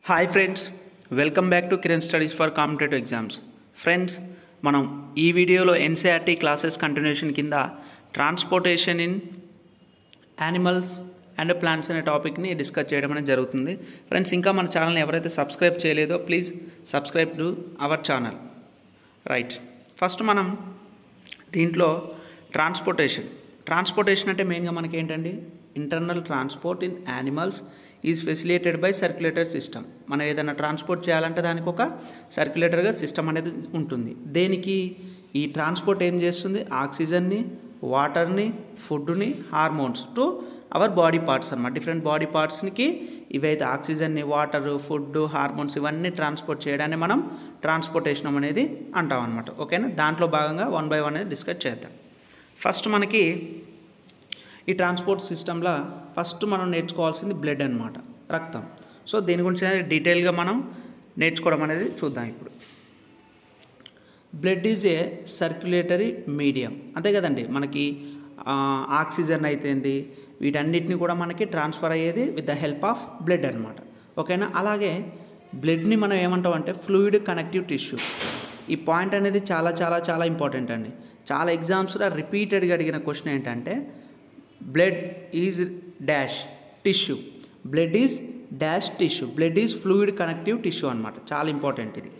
Hi friends, welcome back to Kiran studies for competitive exams. Friends, మనం ఈ వీడియోలో NCERT classes continuation కింద transportation in animals and plants అనే టాపిక్ని డిస్కస్ చేయడం అనేది జరుగుతుంది. ఫ్రెండ్స్, ఇంకా మన ఛానల్ని ఎవరైతే సబ్స్క్రైబ్ చేయలేదో please subscribe to our channel. Right, first మనం దీంట్లో ట్రాన్స్పోర్టేషన్ అంటే మెయిన్గా మనకి ఏంటండి, internal transport in animals is facilitated by circulator system. మనం ఏదైనా ట్రాన్స్పోర్ట్ చేయాలంటే దానికి ఒక సర్క్యులేటర్గా సిస్టమ్ అనేది ఉంటుంది. దేనికి ఈ ట్రాన్స్పోర్ట్ ఏం చేస్తుంది? ఆక్సిజన్ని, వాటర్ని, ఫుడ్ని, hormones to our body parts అన్నమాట. డిఫరెంట్ బాడీ పార్ట్స్కి ఇవైతే ఆక్సిజన్ని, వాటర్, ఫుడ్, హార్మోన్స్ ఇవన్నీ ట్రాన్స్పోర్ట్ చేయడాన్ని మనం ట్రాన్స్పోర్టేషన్ అనేది అంటాం అనమాట. ఓకేనా, దాంట్లో భాగంగా 1 by 1 అనేది డిస్కస్ చేద్దాం. ఫస్ట్ మనకి ఈ ట్రాన్స్పోర్ట్ సిస్టంలో ఫస్ట్ మనం నేర్చుకోవాల్సింది బ్లడ్ అనమాట, రక్తం. సో దీని గురించి డీటెయిల్గా మనం నేర్చుకోవడం అనేది చూద్దాం. ఇప్పుడు blood is a circulatory medium, అంతే కదండి. మనకి ఆక్సిజన్ అయితేంది, వీటన్నిటిని కూడా మనకి ట్రాన్స్ఫర్ అయ్యేది with the help of blood అనమాట. ఓకేనా, అలాగే బ్లడ్ని మనం ఏమంటాం అంటే ఫ్లూయిడ్ కనెక్టివ్ టిష్యూ. ఈ పాయింట్ అనేది చాలా చాలా చాలా ఇంపార్టెంట్ అండి. చాలా ఎగ్జామ్స్లో రిపీటెడ్గా అడిగిన క్వశ్చన్ ఏంటంటే blood is dash tissue, blood is dash tissue, blood is fluid connective tissue అనమాట. చాలా ఇంపార్టెంట్ ఇది.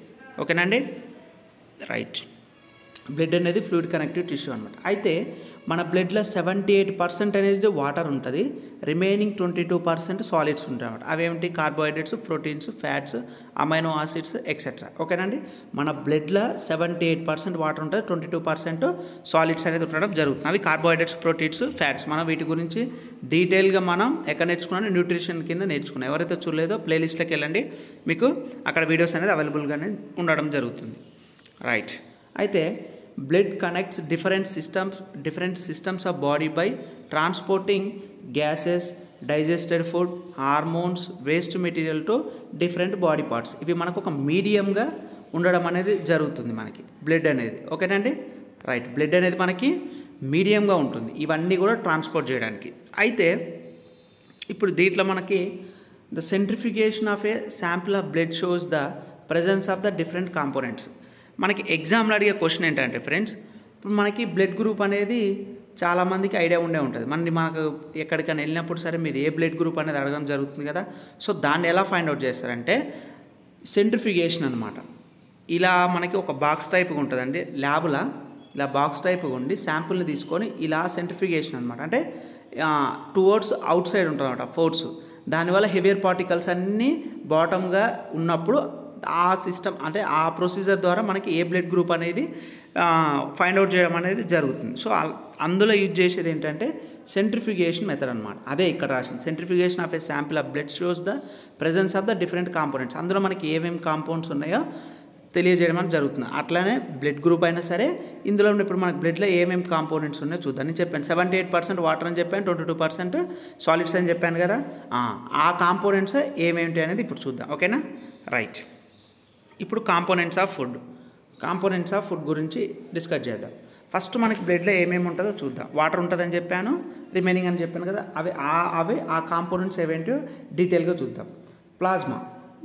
ఓకేనండి, రైట్. బ్లడ్ అనేది ఫ్లూయిడ్ కనెక్టివ్ టిష్యూ అనమాట. అయితే మన బ్లడ్లో 78% అనేది వాటర్ ఉంటుంది, రిమైనింగ్ 22% సాలిడ్స్ ఉంటాయి అనమాట. అవేమిటి? Carbohydrates, proteins, fats, amino acids etcetera. ఓకేనండి, మన బ్లడ్లో 78% వాటర్ ఉంటుంది, 22% సాలిడ్స్ అనేది ఉండడం జరుగుతుంది. అవి కార్బోహైడ్రేట్స్, ప్రోటీన్స్, ఫ్యాట్స్. మనం వీటి గురించి డీటెయిల్గా మనం ఎక్కడ నేర్చుకున్నాం? న్యూట్రిషన్ కింద నేర్చుకున్నాం. ఎవరైతే చూడలేదో ప్లేలిస్ట్లోకి వెళ్ళండి, మీకు అక్కడ వీడియోస్ అనేది అవైలబుల్గానే ఉండడం జరుగుతుంది. రైట్, అయితే blood connects different systems of body by transporting gases, digested food, hormones, waste material to different body parts. ఇవి మనకు ఒక మీడియంగా ఉండడం అనేది జరుగుతుంది మనకి బ్లడ్ అనేది. ఓకేనండి, రైట్. బ్లడ్ అనేది మనకి మీడియంగా ఉంటుంది ఇవన్నీ కూడా ట్రాన్స్పోర్ట్ చేయడానికి. అయితే ఇప్పుడు దీంట్లో మనకి the centrifugation of A sample of blood shows the presence of the different components. మనకి ఎగ్జామ్లో అడిగే క్వశ్చన్ ఏంటంటే ఫ్రెండ్స్, ఇప్పుడు మనకి బ్లడ్ గ్రూప్ అనేది చాలామందికి ఐడియా ఉంటుంది. మనకు ఎక్కడికైనా వెళ్ళినప్పుడు సరే మీరు ఏ బ్లడ్ గ్రూప్ అనేది అడగడం జరుగుతుంది కదా. సో దాన్ని ఎలా ఫైండ్ అవుట్ చేస్తారంటే సెంట్రిఫికేషన్ అనమాట. ఇలా మనకి ఒక బాక్స్ టైప్గా ఉంటుందండి ల్యాబ్లో, ఇలా బాక్స్ టైప్గా ఉండి శాంపుల్ని తీసుకొని ఇలా సెంట్రిఫికేషన్ అనమాట, అంటే టువర్డ్స్ అవుట్ సైడ్ ఉంటుంది అనమాట ఫోర్స్. దానివల్ల హెవియర్ పార్టికల్స్ అన్నీ బాటమ్గా ఉన్నప్పుడు ఆ సిస్టమ్ అంటే ఆ ప్రొసీజర్ ద్వారా మనకి ఏ బ్లడ్ గ్రూప్ అనేది ఫైండ్ అవుట్ చేయడం అనేది జరుగుతుంది. సో అందులో యూజ్ చేసేది ఏంటంటే సెంట్రిఫికేషన్ మెథడ్ అనమాట. అదే ఇక్కడ రాసింది, centrifugation of A sample of blood shows the presence of the different components. అందులో మనకి ఏమేమి కాంపౌండ్స్ ఉన్నాయో తెలియజేయడం అనేది జరుగుతుంది. అట్లానే బ్లడ్ గ్రూప్ అయినా సరే ఇందులో ఇప్పుడు మనకి బ్లడ్లో ఏమేమి కాంపోనెంట్స్ ఉన్నాయో చూద్దాం. నేను చెప్పాను 78% వాటర్ అని చెప్పాను, 22% సాలిడ్స్ అని చెప్పాను కదా. ఆ కాంపోనెంట్స్ ఏమేమిటి అనేది ఇప్పుడు చూద్దాం. ఓకేనా, రైట్. ఇప్పుడు కాంపోనెంట్స్ ఆఫ్ ఫుడ్ గురించి డిస్కస్ చేద్దాం. ఫస్ట్ మనకి బ్లడ్లో ఏమేమి ఉంటుందో చూద్దాం. వాటర్ ఉంటుందని చెప్పాను, రిమైనింగ్ అని చెప్పాను కదా, అవి ఆ కాంపోనెంట్స్ ఏవేంటో డీటెయిల్గా చూద్దాం. ప్లాజ్మా,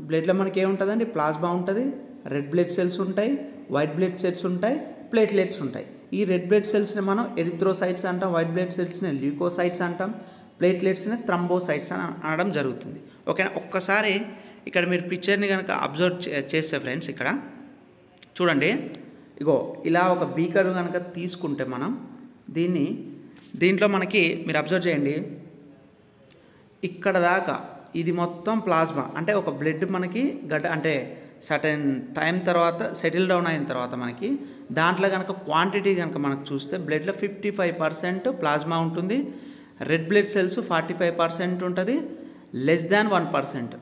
బ్లడ్లో మనకి ఏముంటుందండి? ప్లాజ్మా ఉంటుంది, రెడ్ బ్లడ్ సెల్స్ ఉంటాయి, వైట్ బ్లడ్ సెల్స్ ఉంటాయి, ప్లేట్లెట్స్ ఉంటాయి. ఈ రెడ్ బ్లడ్ సెల్స్ని మనం ఎరిథ్రోసైట్స్ అంటాం, వైట్ బ్లడ్ సెల్స్ని ల్యూకోసైట్స్ అంటాం, ప్లేట్లెట్స్ని థ్రంబోసైట్స్ అని అనడం జరుగుతుంది. ఓకేనా, ఒక్కసారి ఇక్కడ మీరు పిక్చర్ని కనుక అబ్జర్వ్ చేస్తే ఫ్రెండ్స్, ఇక్కడ చూడండి, ఇగో ఇలా ఒక బీకర్ కనుక తీసుకుంటే మనం దీంట్లో మనకి మీరు అబ్జర్వ్ చేయండి, ఇక్కడ దాకా ఇది మొత్తం ప్లాజ్మా. అంటే ఒక బ్లడ్ మనకి అంటే సర్టెన్ టైం తర్వాత సెటిల్ డౌన్ అయిన తర్వాత మనకి దాంట్లో కనుక క్వాంటిటీ కనుక మనకు చూస్తే బ్లడ్లో 55% ప్లాజ్మా ఉంటుంది, రెడ్ బ్లడ్ సెల్స్ 45% ఉంటుంది, less than 1%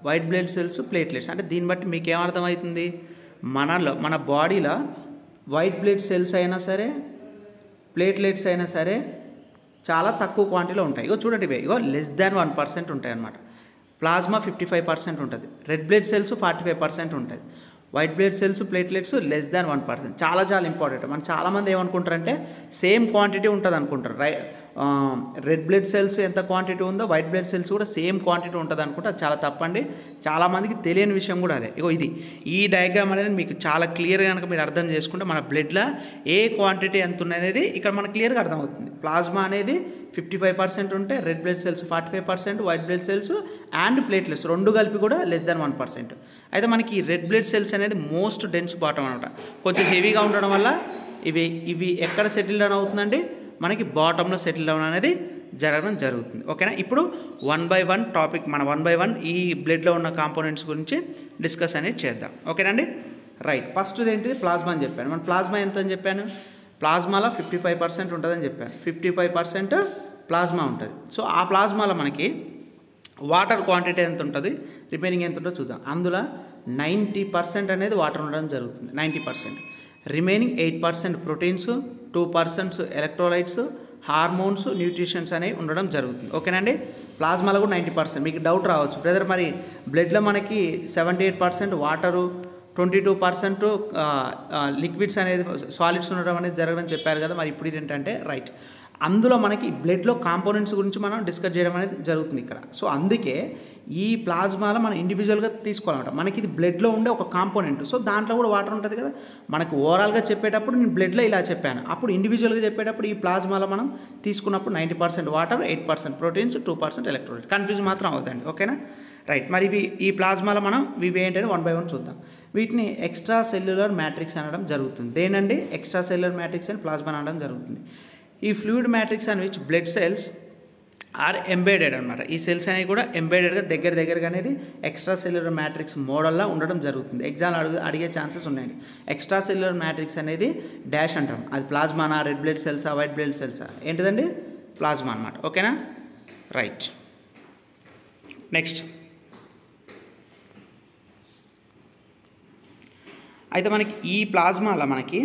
white blood cells, platelets. అంటే దీన్ని బట్టి మీకు ఏమర్థమవుతుంది? మన బాడీలో వైట్ బ్లడ్ సెల్స్ అయినా సరే ప్లేట్లెట్స్ అయినా సరే చాలా తక్కువ క్వాంటిటీలో ఉంటాయి. ఇగో చూడండి, ఇగో లెస్ దాన్ 1% ఉంటాయి అన్నమాట. ప్లాజ్మా 55% ఉంటుంది, రెడ్ బ్లడ్ సెల్స్ 45% ఉంటుంది, white blood cells platelets less than 1%. చాలా చాలా ఇంపార్టెంట్. మనం చాలామంది ఏమనుకుంటారంటే సేమ్ క్వాంటిటీ ఉంటుంది అనుకుంటారు. రెడ్ బ్లడ్ సెల్స్ ఎంత క్వాంటిటీ ఉందో వైట్ బ్లడ్ సెల్స్ కూడా సేమ్ క్వాంటిటీ ఉంటుంది అనుకుంటే అది చాలా తప్పండి. చాలామందికి తెలియని విషయం కూడా అదే. ఇది ఈ డయాగ్రామ్ అనేది మీకు చాలా క్లియర్గా కనుక మీరు అర్థం చేసుకుంటే మన బ్లడ్లో ఏ క్వాంటిటీ ఎంత ఉన్నది ఇక్కడ మనకు క్లియర్గా అర్థమవుతుంది. ప్లాస్మా అనేది 55% ఉంటే red blood cells 45%, white blood cells and platelets రెండు కలిపి కూడా లెస్ దాన్ 1%. అయితే మనకి ఈ రెడ్ బ్లడ్ సెల్స్ అనేది మోస్ట్ డెన్స్ బాటమ్ అనమాట. కొంచెం హెవీగా ఉండడం వల్ల ఇవి ఎక్కడ సెటిల్ డౌన్ అవుతుందండి, మనకి బాటంలో సెటిల్ డౌన్ అనేది జరగడం జరుగుతుంది. ఓకేనా. ఇప్పుడు 1 by 1 టాపిక్ మన 1 by 1 ఈ బ్లడ్లో ఉన్న కాంపోనెంట్స్ గురించి డిస్కస్ అనేది చేద్దాం. ఓకేనండి. రైట్. ఫస్ట్ ఏంటిది ప్లాస్మా అని చెప్పాను. మన ప్లాస్మా ఎంత అని చెప్పాను, ప్లాస్మాలో 55% ఉంటుందని చెప్పాను. 55% ప్లాస్మా ఉంటుంది. సో ఆ ప్లాస్మాలో మనకి వాటర్ క్వాంటిటీ ఎంత ఉంటుంది, రిమైనింగ్ ఎంత ఉంటుందో చూద్దాం. అందులో 90% అనేది వాటర్ ఉండడం జరుగుతుంది. 90%. Remaining 8% proteins, 2% electrolytes, hormones, nutritions అనేవి ఉండడం జరుగుతుంది. ఓకేనండి. ప్లాస్మాలో కూడా 90%. మీకు డౌట్ రావచ్చు, బ్రదర్ మరి బ్లడ్లో మనకి 78% వాటరు, 22% లిక్విడ్స్ అనేది సాలిడ్స్ ఉండడం అనేది జరగడం చెప్పారు కదా, మరి ఇప్పుడు ఇది ఏంటంటే రైట్. అందులో మనకి బ్లడ్లో కాంపోనెంట్స్ గురించి మనం డిస్కస్ చేయడం అనేది జరుగుతుంది ఇక్కడ. సో అందుకే ఈ ప్లాస్మాలో మనం ఇండివిజువల్గా తీసుకోవాలన్నమాట. మనకి ఇది బ్లడ్లో ఉండే ఒక కాంపోనెంట్. సో దాంట్లో కూడా వాటర్ ఉంటుంది కదా. మనకు ఓవరాల్గా చెప్పేటప్పుడు నేను బ్లడ్లో ఇలా చెప్పాను, అప్పుడు ఇండివిజువల్గా చెప్పేటప్పుడు ఈ ప్లాస్మాలో మనం తీసుకున్నప్పుడు 90% వాటర్, 8% ప్రోటీన్స్, 2% ఎలక్ట్రోలైట్. కన్ఫ్యూజ్ మాత్రం అవుతుంది. ఓకేనా. రైట్. మరి ఈ ప్లాస్మాలో మనం ఇవి ఏంటంటే 1 by 1 చూద్దాం. వీటిని ఎక్స్ట్రా సెల్యులర్ మ్యాట్రిక్స్ అనడం జరుగుతుంది. దేనండి ఎక్స్ట్రా సెల్యులర్ మ్యాట్రిక్స్ అని ప్లాస్మా అనడం జరుగుతుంది. ఈ ఫ్లూయిడ్ మ్యాట్రిక్స్ అని which blood cells are embedded అనమాట. ఈ సెల్స్ అనేవి కూడా ఎంబెడెడ్గా దగ్గరగా అనేది ఎక్స్ట్రా సెల్యులర్ మ్యాట్రిక్స్ మోడల్లో ఉండడం జరుగుతుంది. ఎగ్జామ్ అడిగే ఛాన్సెస్ ఉన్నాయండి. ఎక్స్ట్రా సెల్యులర్ మ్యాట్రిక్స్ అనేది డాష్ అంటాం. అది ప్లాస్మానా, రెడ్ బ్లడ్ సెల్సా, వైట్ బ్లడ్ సెల్సా, ఏంటిదండి ప్లాస్మా అనమాట. ఓకేనా. రైట్. నెక్స్ట్ అయితే మనకి ఈ ప్లాస్మాలో మనకి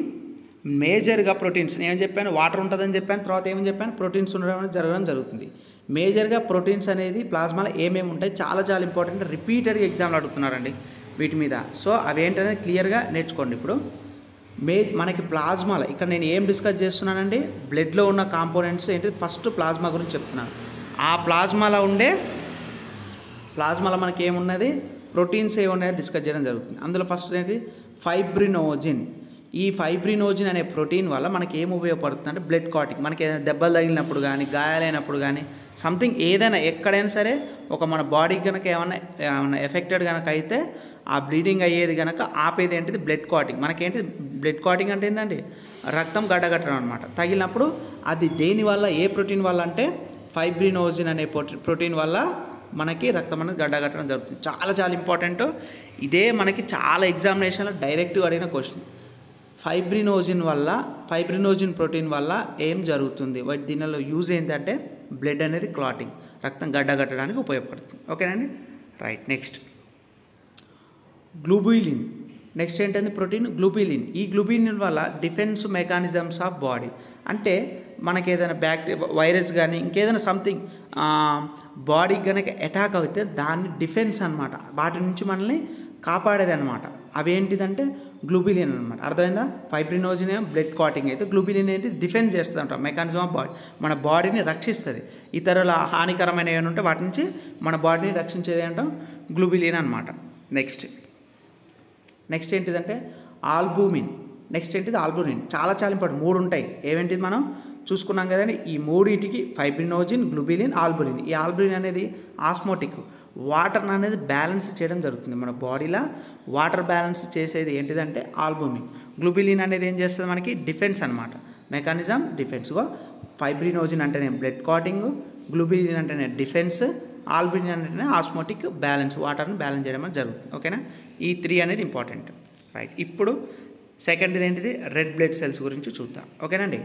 మేజర్గా ప్రోటీన్స్, నేను చెప్పాను వాటర్ ఉంటుందని చెప్పాను, తర్వాత ఏమని చెప్పాను ప్రోటీన్స్ ఉండడం అనేది జరగడం జరుగుతుంది. మేజర్గా ప్రోటీన్స్ అనేది ప్లాస్మాలో ఏమేమి ఉంటాయి చాలా చాలా ఇంపార్టెంట్. రిపీటెడ్గా ఎగ్జామ్లు అడుగుతున్నారండి వీటి మీద. సో అవి ఏంటనేది క్లియర్గా నేర్చుకోండి. ఇప్పుడు మనకి ప్లాస్మాలో ఇక్కడ నేను ఏం డిస్కస్ చేస్తున్నానండి, బ్లడ్లో ఉన్న కాంపోనెంట్స్ ఏంటి, ఫస్ట్ ప్లాస్మా గురించి చెప్తున్నాను. ఆ ప్లాస్మాలో మనకి ఏమున్నది, ప్రోటీన్స్ ఏమున్నాయో డిస్కస్ చేయడం జరుగుతుంది. అందులో ఫస్ట్ ఏంటి ఫైబ్రినోజిన్. ఈ ఫైబ్రినోజిన్ అనే ప్రోటీన్ వల్ల మనకి ఏం ఉపయోగపడుతుంది అంటే బ్లడ్ క్లాటింగ్. మనకి ఏదైనా దెబ్బలు తగిలినప్పుడు కానీ, గాయాలైనప్పుడు కానీ, సంథింగ్ ఏదైనా ఎక్కడైనా సరే ఒక మన బాడీకి కనుక ఏమైనా ఎఫెక్టెడ్ కనుక అయితే ఆ బ్లీడింగ్ అయ్యేది కనుక ఆపేది ఏంటిది బ్లడ్ క్లాటింగ్. మనకేంటి బ్లడ్ క్లాటింగ్ అంటే ఏంటండి, రక్తం గడ్డగట్టడం అనమాట. తగిలినప్పుడు అది దేనివల్ల, ఏ ప్రోటీన్ వల్ల అంటే ఫైబ్రినోజిన్ అనే ప్రోటీన్ వల్ల మనకి రక్తం అనేది గడ్డగట్టడం జరుగుతుంది. చాలా చాలా ఇంపార్టెంట్. ఇదే మనకి చాలా ఎగ్జామినేషన్లో డైరెక్ట్గా అడిగిన క్వశ్చన్. ఫైబ్రినోజిన్ ప్రోటీన్ వల్ల ఏం జరుగుతుంది, వాటి దీనిలో యూజ్ ఏంటంటే బ్లడ్ అనేది క్లాటింగ్, రక్తం గడ్డగట్టడానికి ఉపయోగపడుతుంది. ఓకేనండి. రైట్. నెక్స్ట్ గ్లూబులిన్. నెక్స్ట్ ఏంటంటే ప్రోటీన్ గ్లూబులిన్. ఈ గ్లూబులిన్ వల్ల డిఫెన్స్ మెకానిజమ్స్ ఆఫ్ బాడీ, అంటే మనకి ఏదైనా బ్యాక్టీరియా, వైరస్ కానీ ఇంకేదైనా సంథింగ్ బాడీకి కనుక అటాక్ అయితే దాన్ని డిఫెన్స్ అనమాట, వాటి నుంచి మనల్ని కాపాడేది అనమాట. అవేంటిదంటే గ్లూబులిన్ అనమాట. అర్థమైందా. ఫైబ్రినోజిన్ ఏమో బ్లడ్ క్లాటింగ్ అయితే గ్లూబులిన్ ఏంటి డిఫెన్స్ చేస్తుంది అంట, మెకానిజం ఆఫ్ బాడీ, మన బాడీని రక్షిస్తుంది. ఇతరుల హానికరమైన ఏమైనా ఉంటే వాటి నుంచి మన బాడీని రక్షించేది అంటాం గ్లూబులిన్ అనమాట. నెక్స్ట్ ఏంటిదంటే ఆల్బుమిన్. నెక్స్ట్ ఏంటిది ఆల్బుమిన్. చాలా చాలా ఇంపార్టెంట్. 3 ఉంటాయి. ఏమేంటిది మనం చూసుకున్నాం కదండి. ఈ 3 ఫైబ్రినోజిన్, గ్లూబులిన్, ఆల్బుమిన్. ఈ ఆల్బుమిన్ అనేది ఆస్మోటిక్, వాటర్ అనేది బ్యాలెన్స్ చేయడం జరుగుతుంది. మన బాడీలో వాటర్ బ్యాలెన్స్ చేసేది ఏంటిదంటే ఆల్బుమిన్. గ్లూబులిన్ అనేది ఏం చేస్తుంది మనకి డిఫెన్స్ అనమాట, మెకానిజం డిఫెన్స్గా. ఫైబ్రినోజిన్ అంటేనే బ్లడ్ క్లాటింగ్, గ్లూబులిన్ అంటేనే డిఫెన్స్, ఆల్బుమిన్ అంటేనే ఆస్మోటిక్, బ్యాలెన్స్, వాటర్ని బ్యాలెన్స్ చేయడం అనేది జరుగుతుంది. ఓకేనా. ఈ 3 అనేది ఇంపార్టెంట్. రైట్. ఇప్పుడు సెకండ్ ఏంటిది రెడ్ బ్లడ్ సెల్స్ గురించి చూద్దాం. ఓకేనండి.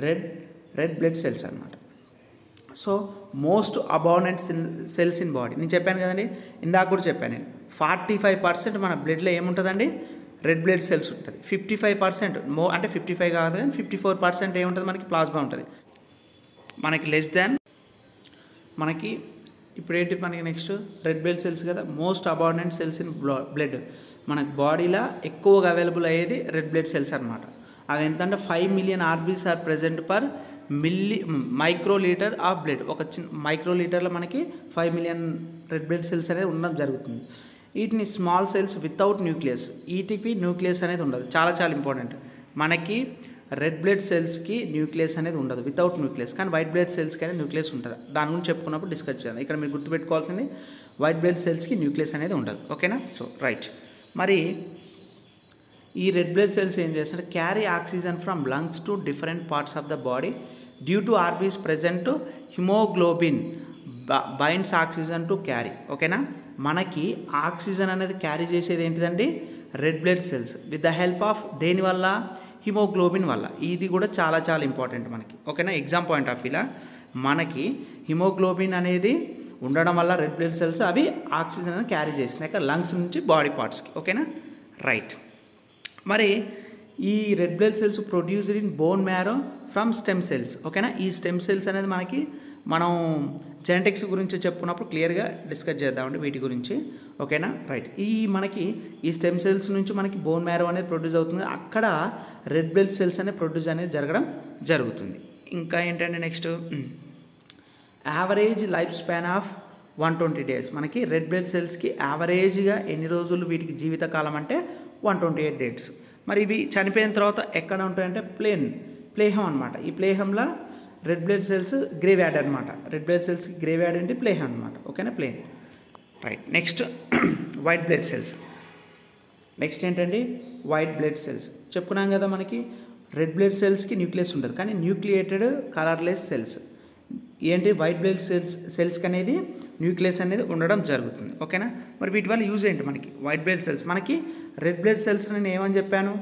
రెడ్ బ్లడ్ సెల్స్ అనమాట. So most abundant cells in body. నేను చెప్పాను కదండి, ఇందాక కూడా చెప్పాను నేను. 45% మన బ్లడ్లో ఏముంటుందండి, రెడ్ బ్లడ్ సెల్స్ ఉంటుంది. 55% అంటే 55 కాదు కానీ 54% ఏముంటుంది మనకి ప్లాస్మా ఉంటుంది. మనకి లెస్ దాన్ ఇప్పుడు ఏంటి మనకి నెక్స్ట్ రెడ్ బ్లడ్ సెల్స్ కదా, most abundant cells in blood. మనకు బాడీలో ఎక్కువగా అవైలబుల్ అయ్యేది రెడ్ బ్లడ్ సెల్స్ అనమాట. అవి ఎంతంటే 5 million RBCs are present per microlitre of blood. ఒక చిన్న మైక్రోలీటర్లో మనకి 5 మిలియన్ రెడ్ బ్లడ్ సెల్స్ అనేది ఉండడం జరుగుతుంది. వీటిని small cells without nucleus, ETP nucleus అనేది ఉండదు. చాలా చాలా ఇంపార్టెంట్. మనకి రెడ్ బ్లడ్ సెల్స్కి న్యూక్లియస్ అనేది ఉండదు, వితౌట్ న్యూక్లియస్. కానీ వైట్ బ్లడ్ సెల్స్కి అనేది న్యూక్లియస్ ఉంటుంది. దాని గురించి చెప్పుకున్నప్పుడు డిస్కస్ చేయాలి. ఇక్కడ మీరు గుర్తుపెట్టుకోవాల్సింది వైట్ బ్లడ్ సెల్స్కి న్యూక్లియస్ అనేది ఉండదు. ఓకేనా? So right. మరి ఈ రెడ్ బ్లడ్ సెల్స్ ఏం చేస్తారంటే carry oxygen from lungs to different parts of the body due to ఆర్బీస్ present haemoglobin binds oxygen to carry. ఓకేనా? మనకి ఆక్సిజన్ అనేది క్యారీ చేసేది ఏంటిదండి? Red blood cells with the help of దేనివల్ల? హిమోగ్లోబిన్ వల్ల. ఇది కూడా చాలా చాలా ఇంపార్టెంట్ మనకి. ఓకేనా? ఎగ్జామ్ పాయింట్ ఆఫ్ వ్యూలా మనకి హిమోగ్లోబిన్ అనేది ఉండడం వల్ల రెడ్ బ్లడ్ సెల్స్ అవి ఆక్సిజన్ అనేది క్యారీ చేస్తున్నాయి లంగ్స్ నుంచి బాడీ పార్ట్స్కి. ఓకేనా? రైట్. మరి ఈ red blood cells produced in bone marrow from stem cells. ఓకేనా? ఈ స్టెమ్ సెల్స్ అనేది మనకి మనం జెనెటిక్స్ గురించి చెప్పుకున్నప్పుడు క్లియర్గా డిస్కస్ చేద్దామండి వీటి గురించి. ఓకేనా? రైట్. మనకి ఈ స్టెమ్ సెల్స్ నుంచి మనకి బోన్ మ్యారో అనేది ప్రొడ్యూస్ అవుతుంది. అక్కడ రెడ్ బ్లడ్ సెల్స్ అనేది ప్రొడ్యూస్ అనేది జరగడం జరుగుతుంది. ఇంకా ఏంటంటే next average life span of 120 days. మనకి రెడ్ బ్లడ్ సెల్స్కి యావరేజ్గా ఎన్ని రోజులు వీటికి జీవితకాలం అంటే 128 డేస్. మరి ఇవి చనిపోయిన తర్వాత ఎక్కడ ఉంటాయంటే ప్లేహం అనమాట. ఈ ప్లేహంలో red blood cells graveyard అనమాట. రెడ్ బ్లడ్ సెల్స్కి గ్రేవ్ యాడ్ అంటే ప్లేహం అనమాట. ఓకేనా? Spleen. Right. Next white blood cells. Next ఏంటండి? White blood cells. చెప్పుకున్నాం కదా మనకి రెడ్ బ్లడ్ సెల్స్కి న్యూక్లియస్ ఉంటుంది, కానీ న్యూక్లియేటెడ్ కలర్లెస్ సెల్స్. ఏంటి? వైట్ బ్లడ్ సెల్స్కి అనేది న్యూక్లియస్ అనేది ఉండడం జరుగుతుంది. ఓకేనా? మరి వీటి వల్ల యూజ్ ఏంటి మనకి? వైట్ బ్లడ్ సెల్స్ మనకి రెడ్ బ్లడ్ సెల్స్ నేను ఏమని చెప్పాను?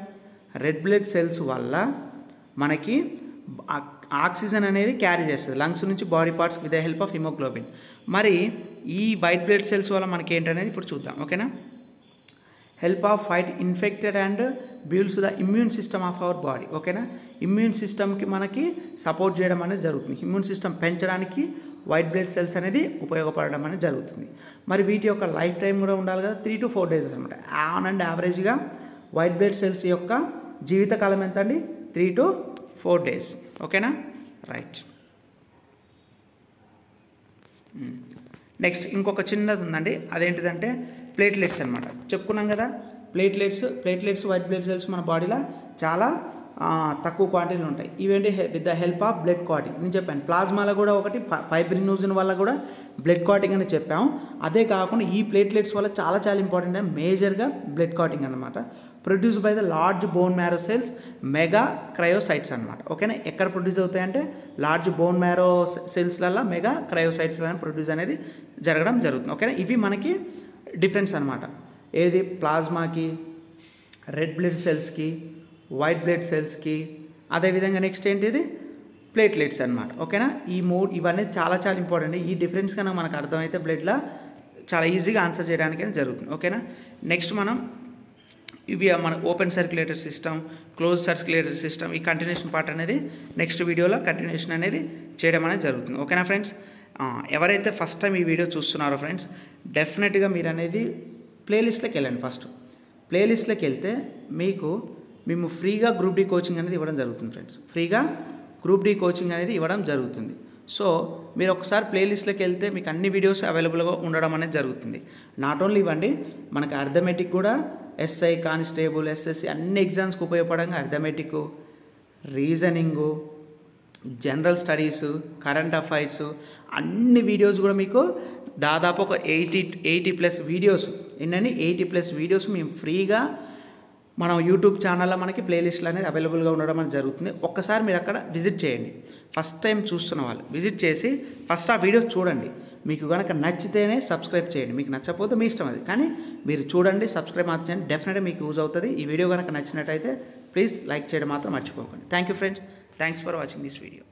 రెడ్ బ్లడ్ సెల్స్ వల్ల మనకి ఆక్సిజన్ అనేది క్యారీ చేస్తుంది లంగ్స్ నుంచి body parts with the help of haemoglobin. మరి ఈ వైట్ బ్లడ్ సెల్స్ వల్ల మనకి ఏంటనేది ఇప్పుడు చూద్దాం. ఓకేనా? Help of fight infected and builds the immune system of our body. ఓకేనా? ఇమ్యూన్ సిస్టమ్కి మనకి సపోర్ట్ చేయడం అనేది జరుగుతుంది. ఇమ్యూన్ సిస్టమ్ పెంచడానికి వైట్ బ్లడ్ సెల్స్ అనేది ఉపయోగపడడం అనేది జరుగుతుంది. మరి వీటి యొక్క లైఫ్ టైం కూడా ఉండాలి కదా, 3 to 4 డేస్ అనమాట. ఆన్ అండ్ యావరేజ్గా వైట్ బ్లడ్ సెల్స్ యొక్క జీవితకాలం ఎంత అండి? 3 to 4 డేస్. ఓకేనా? రైట్. నెక్స్ట్ ఇంకొక చిన్నది ఉందండి. అదేంటిదంటే ప్లేట్లెట్స్ అనమాట. చెప్పుకున్నాం కదా ప్లేట్లెట్స్ వైట్ బ్లడ్ సెల్స్ మన బాడీలో చాలా తక్కువ క్వాంటిటీలు ఉంటాయి. ఇవేంటి? With the help of blood clotting. నేను చెప్పాను ప్లాజ్మాలో కూడా ఒకటి ఫైబ్రినోజన్ వల్ల కూడా బ్లడ్ క్లాటింగ్ అని చెప్పాము. అదే కాకుండా ఈ ప్లేట్లెట్స్ వల్ల చాలా చాలా ఇంపార్టెంట్ మేజర్గా బ్లడ్ క్లాటింగ్ అనమాట. Produce by the large bone marrow cells megakaryocytes అనమాట. ఓకేనా? ఎక్కడ ప్రొడ్యూస్ అవుతాయంటే లార్జ్ బోన్ మ్యారో సెల్స్లలో మెగా క్రయోసైట్స్ ప్రొడ్యూస్ అనేది జరగడం జరుగుతుంది. ఓకేనా? ఇవి మనకి డిఫరెన్స్ అనమాట. ఏది? ప్లాజ్మాకి, రెడ్ బ్లడ్ సెల్స్కి, వైట్ బ్లడ్ సెల్స్కి. అదేవిధంగా నెక్స్ట్ ఏంటిది? ప్లేట్లెట్స్ అనమాట. ఓకేనా? ఇవన్నీ చాలా చాలా ఇంపార్టెంట్. ఈ డిఫరెన్స్ కన్నా మనకు అర్థమైతే బ్లడ్లో చాలా ఈజీగా ఆన్సర్ చేయడానికి జరుగుతుంది. ఓకేనా? నెక్స్ట్ మనం ఇవి మన open circulator system, close circulator system, ఈ కంటిన్యూషన్ పార్ట్ అనేది నెక్స్ట్ వీడియోలో కంటిన్యూషన్ అనేది చేయడం అనేది జరుగుతుంది. ఓకేనా ఫ్రెండ్స్? ఎవరైతే ఫస్ట్ టైం ఈ వీడియో చూస్తున్నారో ఫ్రెండ్స్ డెఫినెట్గా మీరు అనేది ప్లేలిస్ట్లోకి వెళ్ళండి. ఫస్ట్ ప్లేలిస్ట్లోకి వెళ్తే మేము ఫ్రీగా గ్రూప్ డి కోచింగ్ అనేది ఇవ్వడం జరుగుతుంది ఫ్రెండ్స్. ఫ్రీగా గ్రూప్ డి కోచింగ్ అనేది ఇవ్వడం జరుగుతుంది. సో మీరు ఒకసారి ప్లేలిస్ట్లోకి వెళ్తే మీకు అన్ని వీడియోస్ అవైలబుల్గా ఉండడం అనేది జరుగుతుంది. నాట్ ఓన్లీ ఇవ్వండి, మనకి అర్థమెటిక్ కూడా ఎస్ఐ, కానిస్టేబుల్, ఎస్ఎస్సి అన్ని ఎగ్జామ్స్కి ఉపయోగపడంగా arithmetic, reasoning, general studies, current affairs అన్ని వీడియోస్ కూడా మీకు దాదాపు ఒక 80+ వీడియోస్ 80+ వీడియోస్ మేము ఫ్రీగా మనం యూట్యూబ్ ఛానల్లో మనకి ప్లేలిస్ట్లు అనేది అవైలబుల్గా ఉండడం అనేది జరుగుతుంది. ఒక్కసారి మీరు అక్కడ విజిట్ చేయండి. ఫస్ట్ టైం చూస్తున్న వాళ్ళు విజిట్ చేసి ఫస్ట్ ఆ వీడియోస్ చూడండి. మీకు కనుక నచ్చితేనే సబ్స్క్రైబ్ చేయండి, మీకు నచ్చకపోతే మీ ఇష్టం అది. కానీ మీరు చూడండి, సబ్స్క్రైబ్ మాత్రం చేయండి, డెఫినెట్గా మీకు యూజ్ అవుతుంది. ఈ వీడియో కనుక నచ్చినట్టయితే ప్లీజ్ లైక్ చేయడం మాత్రం మర్చిపోకండి. Thank you friends. Thanks for watching this video.